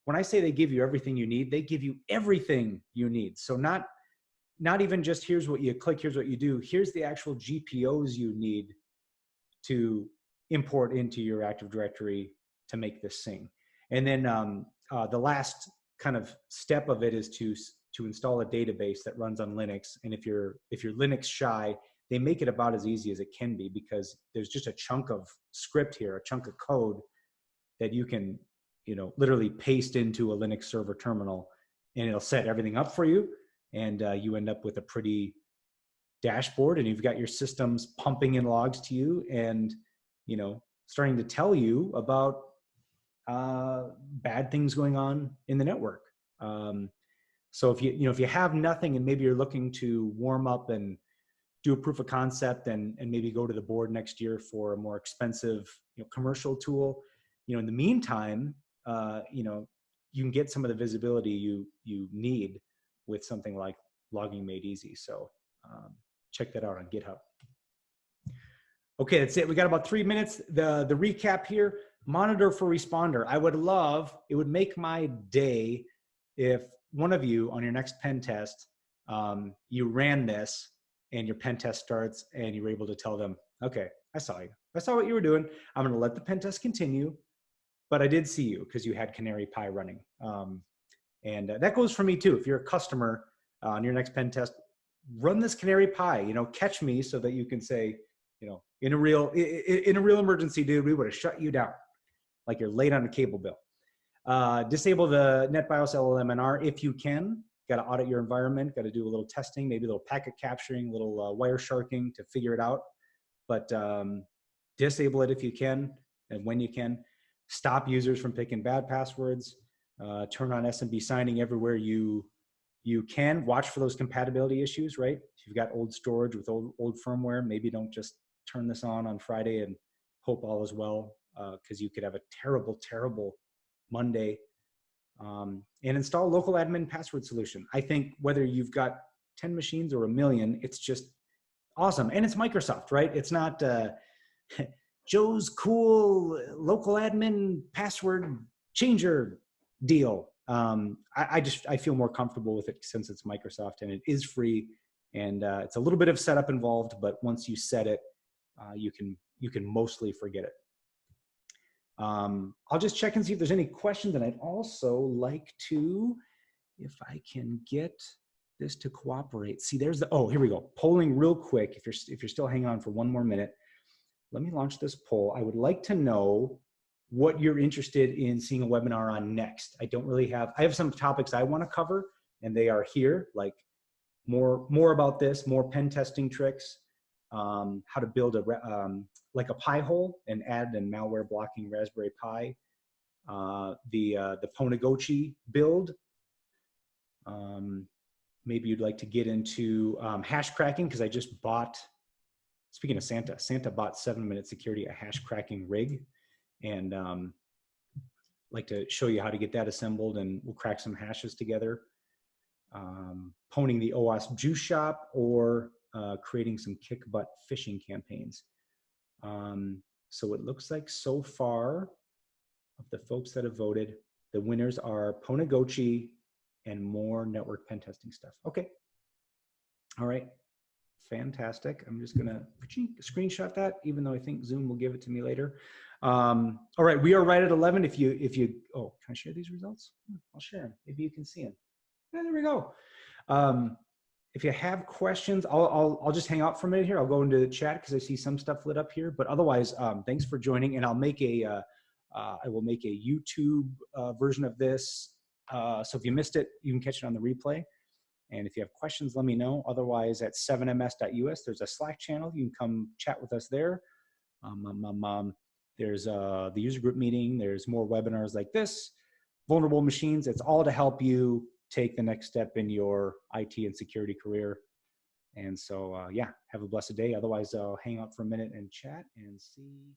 when I say they give you everything you need, they give you everything you need. So not even just here's what you click, here's what you do. Here's the actual GPOs you need to import into your Active Directory to make this sing. And then the last kind of step of it is to install a database that runs on Linux. And if you're Linux shy, they make it about as easy as it can be, because there's just a chunk of script here, a chunk of code that you can literally paste into a Linux server terminal, and it'll set everything up for you. And you end up with a pretty dashboard, and you've got your systems pumping in logs to you and, starting to tell you about bad things going on in the network. So if you have nothing and maybe you're looking to warm up and do a proof of concept and maybe go to the board next year for a more expensive commercial tool, in the meantime, you can get some of the visibility you need with something like Logging Made Easy. So check that out on GitHub. Okay, that's it. We got about 3 minutes. The recap here: monitor for responder. It would make my day if one of you on your next pen test, you ran this and your pen test starts and you were able to tell them, okay, I saw you. I saw what you were doing. I'm going to let the pen test continue, but I did see you because you had CanaryPi running. And that goes for me too. If you're a customer on your next pen test, run this CanaryPi, catch me so that you can say, in a real emergency, dude, we would have shut you down like you're late on a cable bill. Disable the NetBIOS LLMNR if you can. Got to audit your environment, got to do a little testing, maybe a little packet capturing, a little wire sharking to figure it out. But disable it if you can and when you can. Stop users from picking bad passwords. Turn on SMB signing everywhere you can. Watch for those compatibility issues, right? If you've got old storage with old firmware, maybe don't just turn this on Friday and hope all is well, because you could have a terrible, terrible Monday. And install local admin password solution. I think whether you've got 10 machines or a million, it's just awesome. And it's Microsoft, right? It's not Joe's cool local admin password changer deal. I feel more comfortable with it since it's Microsoft and it is free, and it's a little bit of setup involved, but once you set it, you can mostly forget it. I'll just check and see if there's any questions, and I'd also like to, if I can get this to cooperate. See, there's here we go. Polling real quick. If you're still hanging on for one more minute, let me launch this poll. I would like to know what you're interested in seeing a webinar on next. I have some topics I want to cover, and they are here, like more about this, more pen testing tricks, how to build like a Pi hole and add a malware blocking Raspberry Pi, the Pwned build. Maybe you'd like to get into hash cracking, because I just bought, speaking of Santa bought 7-minute security, a hash cracking rig, and like to show you how to get that assembled, and we'll crack some hashes together. Pwning the OWASP juice shop, or creating some kick butt phishing campaigns. So it looks like so far of the folks that have voted, the winners are Pwned and more network pen testing stuff. Okay. All right. Fantastic. I'm just gonna screenshot that, even though I think Zoom will give it to me later. All right, we are right at 11. If you, oh, can I share these results? I'll share them. Maybe you can see them. Yeah, there we go. If you have questions, I'll just hang out for a minute here. I'll go into the chat because I see some stuff lit up here. But otherwise, thanks for joining, and I'll make I will make a YouTube version of this. So if you missed it, you can catch it on the replay. And if you have questions, let me know. Otherwise, at 7ms.us, there's a Slack channel. You can come chat with us there. There's the user group meeting. There's more webinars like this. Vulnerable machines. It's all to help you take the next step in your IT and security career. And so, yeah, have a blessed day. Otherwise, I'll hang out for a minute and chat and see.